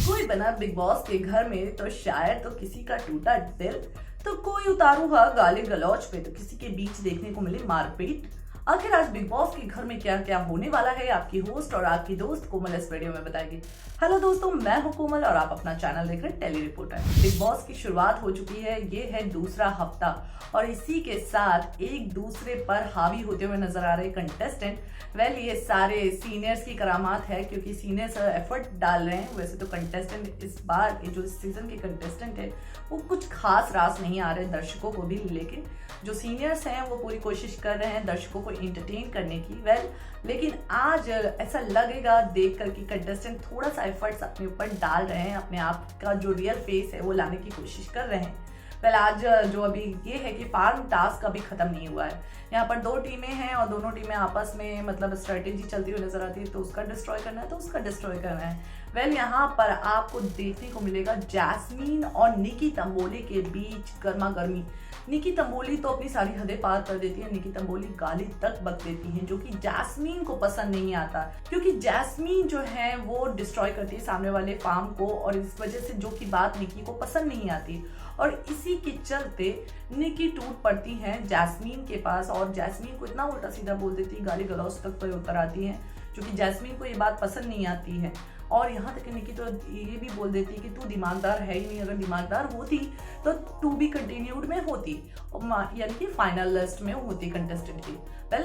कोई बना big boss के घर में तो शायद तो किसी का टूटा दिल, तो कोई उतारू हा गाली गलौज पे, तो किसी के बीच देखने को मिली मारपीट। आखिर आज बिग बॉस के घर में क्या क्या होने वाला है, आपकी होस्ट और आपकी दोस्त कोमल इस वीडियो में बताएगी। हेलो दोस्तों, मैं हूं कोमल और आप अपना चैनल देख रहे हैं टेली रिपोर्टर। बिग बॉस की शुरुआत हो चुकी है, ये है दूसरा हफ्ता और इसी के साथ एक दूसरे पर हावी होते हुए नजर आ रहे कंटेस्टेंट। ये सारे सीनियर्स की करामात है, क्योंकि सीनियर्स एफर्ट डाल रहे हैं। वैसे तो कंटेस्टेंट इस बार के जो इस सीजन के कंटेस्टेंट है वो कुछ खास रास नहीं आ रहे दर्शकों को भी, लेकिन जो सीनियर्स हैं वो पूरी कोशिश कर रहे हैं दर्शकों को एंटरटेन करने की। लेकिन आज ऐसा लगेगा देखकर कि कंटेस्टेंट थोड़ा सा एफर्ट्स अपने ऊपर डाल रहे हैं, अपने आप का जो रियल फेस है वो लाने की कोशिश कर रहे हैं। आज जो अभी ये है कि फार्म टास्क अभी खत्म नहीं हुआ है। यहाँ पर दो टीमें हैं और दोनों टीमें आपस में मतलब स्ट्रेटेजी चलती हुई नजर आती है, तो उसका डिस्ट्रॉय करना है तो उसका डिस्ट्रॉय करना है। यहाँ पर आपको देखने को मिलेगा जैस्मीन और निकी तंबोली के बीच गर्मा गर्मी। निकी तंबोली तो अपनी सारी हदें पार कर देती है, निकी तंबोली गाली तक बक देती है, जो कि जैस्मीन को पसंद नहीं आता, क्योंकि जैस्मीन जो है वो डिस्ट्रॉय करती है सामने वाले फार्म को, और इस वजह से जो की बात निकी को पसंद नहीं आती और इसी के चलते निकी टूट पड़ती है जैस्मीन के पास और जैस्मीन को इतना उल्टा सीधा बोल देती है, गाली गलौज तक पर उतर आती है, क्योंकि जैस्मीन को ये बात पसंद नहीं आती है। और यहाँ तक निकी तो ये भी बोल देती है कि तू दिमागदार है ही नहीं, अगर दिमागदार होती तो टू बी कंटिन्यूड में होती, यानी कि फाइनल लिस्ट में होती कंटेस्टेंट की।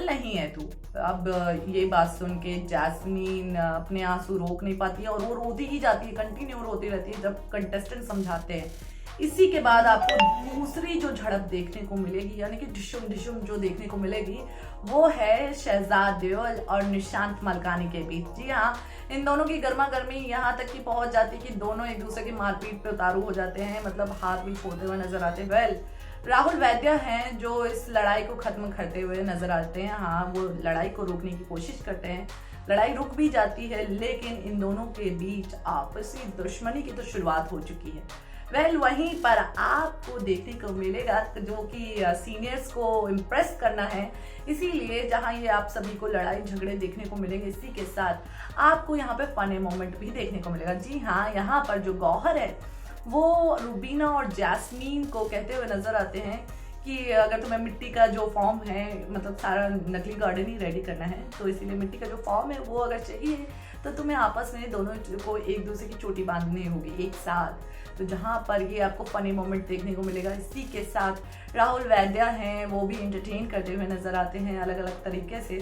नहीं है तू। अब ये बात सुन के जैस्मीन अपने आंसू रोक नहीं पाती है और वो रोती ही जाती है, कंटिन्यू रोती रहती है जब कंटेस्टेंट समझाते हैं। इसी के बाद आपको दूसरी जो झड़प देखने को मिलेगी, यानी कि ढिशुम ढिशुम जो देखने को मिलेगी, वो है शहजाद देओल और निशांत मलकानी के बीच। जी हाँ, इन दोनों की गर्मा गर्मी यहाँ तक कि पहुंच जाती है कि दोनों एक दूसरे की मारपीट पे उतारू हो जाते हैं, मतलब हाथ भी छोड़ते हुए नजर आते हैं। राहुल वैद्य हैं जो इस लड़ाई को खत्म करते हुए नजर आते हैं। हाँ, वो लड़ाई को रोकने की कोशिश करते हैं, लड़ाई रुक भी जाती है, लेकिन इन दोनों के बीच आपसी दुश्मनी की तो शुरुआत हो चुकी है। वहीं पर आपको देखने को मिलेगा जो कि सीनियर्स को इम्प्रेस करना है, इसीलिए जहां ये आप सभी को लड़ाई झगड़े देखने को मिलेंगे, इसी के साथ आपको यहाँ पे फनी मोमेंट भी देखने को मिलेगा। जी हाँ, यहाँ पर जो गौहर है वो रूबीना और जैस्मीन को कहते हुए नजर आते हैं कि अगर तुम्हें मिट्टी का जो फॉर्म है, मतलब सारा नकली गार्डन ही रेडी करना है, तो इसीलिए मिट्टी का जो फॉर्म है वो अगर चाहिए तो तुम्हें आपस में दोनों को एक दूसरे की चोटी बांधनी होगी एक साथ। तो जहां पर ये आपको फनी मोमेंट देखने को मिलेगा। इसी के साथ राहुल वैद्य हैं, वो भी एंटरटेन करते हुए नजर आते हैं अलग अलग तरीके से।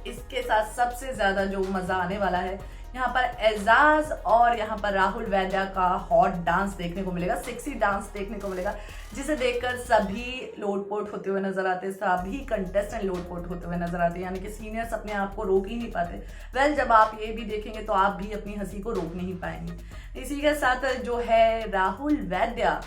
इसके साथ सबसे ज्यादा जो मजा आने वाला है, यहाँ पर एजाज और यहाँ पर राहुल वैद्य का हॉट डांस देखने को मिलेगा, सेक्सी डांस देखने को मिलेगा, जिसे देखकर सभी लोटपोट होते हुए नजर आते हैं, सभी कंटेस्टेंट लोटपोट होते हुए नजर आते हैं, यानी कि सीनियर्स अपने आप को रोक ही नहीं पाते। जब आप ये भी देखेंगे तो आप भी अपनी हंसी को रोक नहीं पाएंगे। इसी के साथ जो है राहुल वैद्य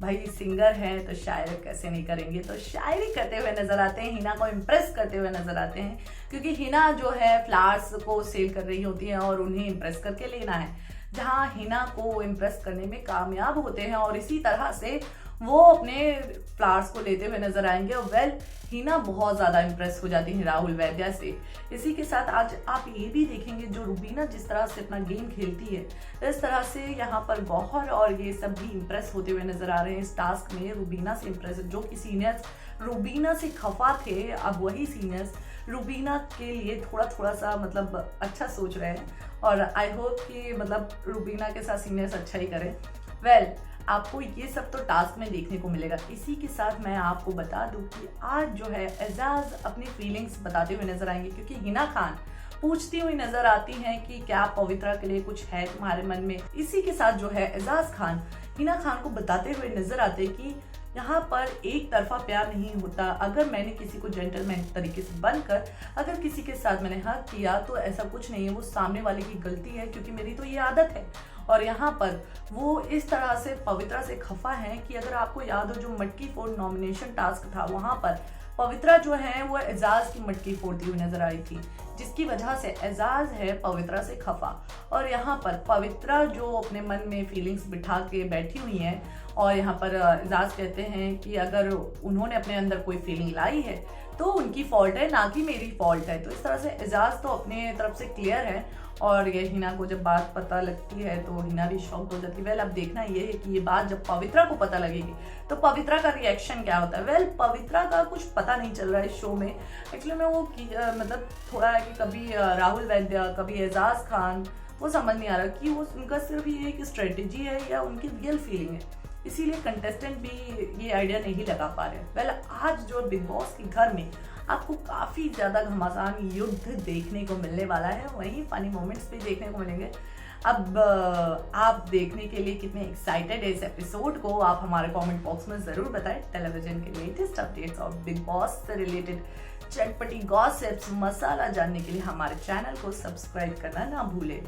भाई सिंगर हैं, तो शायरी कैसे नहीं करेंगे, तो शायरी करते हुए नजर आते हैं, हिना को इम्प्रेस करते हुए नजर आते हैं, क्योंकि हिना जो है फ्लावर्स को सेल कर रही होती है और उन्हें इम्प्रेस करके लेना है, जहां हिना को इम्प्रेस करने में कामयाब होते हैं और इसी तरह से वो अपने फ्लावर्स को लेते हुए नजर आएंगे। और हिना बहुत ज्यादा इम्प्रेस हो जाती है राहुल वैद्य से। इसी के साथ आज आप ये भी देखेंगे जो रूबीना जिस तरह से अपना गेम खेलती है, इस तरह से यहाँ पर गौहर और ये सब भी इम्प्रेस होते हुए नजर आ रहे हैं इस टास्क में। रूबीना से इम्प्रेस, जो कि सीनियर्स रूबीना से खफा थे, अब वही सीनियर्स रूबीना के लिए थोड़ा थोड़ा सा मतलब अच्छा सोच रहे हैं, और आई होप कि मतलब रूबीना के साथ सीनियर्स अच्छा ही करें। आपको ये सब तो टास्क में देखने को मिलेगा। इसी के साथ मैं आपको बता दूं कि आज जो है एजाज अपनी फीलिंग्स बताते हुए नजर आएंगे, क्योंकि हिना खान पूछती हुई नजर आती हैं कि क्या पवित्रा के लिए कुछ है तुम्हारे मन में। इसी के साथ जो है एजाज खान हिना खान को बताते हुए नजर आते कि यहाँ पर एक तरफा प्यार नहीं होता, अगर मैंने किसी को जेंटलमैन तरीके से बनकर अगर किसी के साथ मैंने हक किया तो ऐसा कुछ नहीं है, वो सामने वाले की गलती है, क्योंकि मेरी तो ये आदत है। और यहाँ पर वो इस तरह से पवित्रा से खफा है कि अगर आपको याद हो जो मटकी फोड़ नॉमिनेशन टास्क था, वहां पर पवित्रा जो है वो एजाज की मटकी फोड़ती हुई नजर आई थी, जिसकी वजह से एजाज है पवित्रा से खफा। और यहाँ पर पवित्रा जो अपने मन में फीलिंग्स बिठा के बैठी हुई है, और यहाँ पर एजाज कहते हैं कि अगर उन्होंने अपने अंदर कोई फीलिंग लाई है तो उनकी फॉल्ट है, ना कि मेरी फॉल्ट है। तो इस तरह से एजाज तो अपने तरफ से क्लियर है, और ये हिना को जब बात पता लगती है तो हिना भी शॉक्ड हो जाती है। वेल अब देखना ये है कि ये बात जब पवित्रा को पता लगेगी तो पवित्रा का रिएक्शन क्या होता है। वेल पवित्रा का कुछ पता नहीं चल रहा है इस शो में एक्चुअली में। वो मतलब थोड़ा है कि कभी राहुल वैद्य, कभी एजाज खान, वो समझ नहीं आ रहा कि वो उनका सिर्फ ये एक स्ट्रेटेजी है या उनकी रियल फीलिंग है। इसीलिए कंटेस्टेंट भी ये आइडिया नहीं लगा पा रहे। वेल आज जो बिग बॉस के घर में आपको काफी ज्यादा घमासान युद्ध देखने को मिलने वाला है, वहीं फनी मोमेंट्स भी देखने को मिलेंगे। अब आप देखने के लिए कितने एक्साइटेड है इस एपिसोड को, आप हमारे कमेंट बॉक्स में जरूर बताएं। टेलीविजन के लेटेस्ट अपडेट्स और बिग बॉस से रिलेटेड चटपटी गॉसिप्स, मसाला जानने के लिए हमारे चैनल को सब्सक्राइब करना ना भूलें।